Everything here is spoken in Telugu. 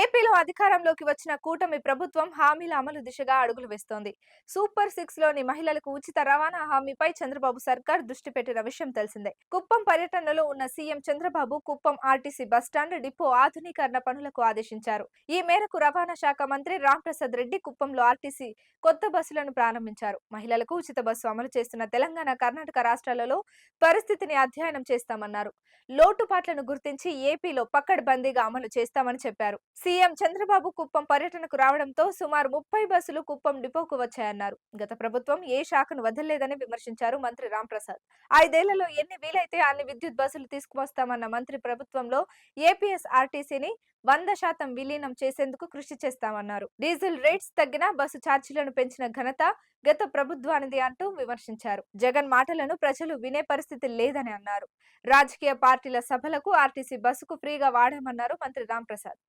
ఏపీలో అధికారంలోకి వచ్చిన కూటమి ప్రభుత్వం హామీల అమలు దిశగా అడుగులు వేస్తోంది. సూపర్ సిక్స్ లోని మహిళలకు ఉచిత రవాణా హామీపై చంద్రబాబు సర్కార్ దృష్టి పెట్టిన విషయం తెలిసిందే. కుప్పం పర్యటనలో ఉన్న CM Chandrababu Kuppam RTC bus stand depot ఆధునీకరణ పనులకు ఆదేశించారు. ఈ మేరకు రవాణా శాఖ మంత్రి రాంప్రసాద్ రెడ్డి కుప్పంలో ఆర్టీసీ కొత్త బస్సులను ప్రారంభించారు. మహిళలకు ఉచిత బస్సు అమలు చేస్తున్న తెలంగాణ, కర్ణాటక రాష్ట్రాలలో పరిస్థితిని అధ్యయనం చేస్తామన్నారు. లోటుపాట్లను గుర్తించి ఏపీలో పకడ్బందీగా అమలు చేస్తామని చెప్పారు. సీఎం చంద్రబాబు కుప్పం పర్యటనకు రావడంతో సుమారు 30 బస్సులు కుప్పం డిపోకు వచ్చాయన్నారు. గత ప్రభుత్వం ఏ శాఖను వదలలేదని విమర్శించారు మంత్రి రాంప్రసాద్. 5 ఏళ్లలో ఎన్ని వీలైతే అన్ని విద్యుత్ బస్సులు తీసుకువస్తామన్న మంత్రి ప్రభుత్వంలో ఏపీఎస్ ఆర్టీసీని 100% విలీనం చేసేందుకు కృషి చేస్తామన్నారు. డీజిల్ రేట్స్ తగ్గినా బస్సు ఛార్జీలను పెంచిన ఘనత గత ప్రభుత్వానిది అంటూ విమర్శించారు. జగన్ మాటలను ప్రజలు వినే పరిస్థితి లేదని అన్నారు. రాజకీయ పార్టీల సభలకు ఆర్టీసీ బస్సుకు ఫ్రీగా వాడామన్నారు మంత్రి రాంప్రసాద్.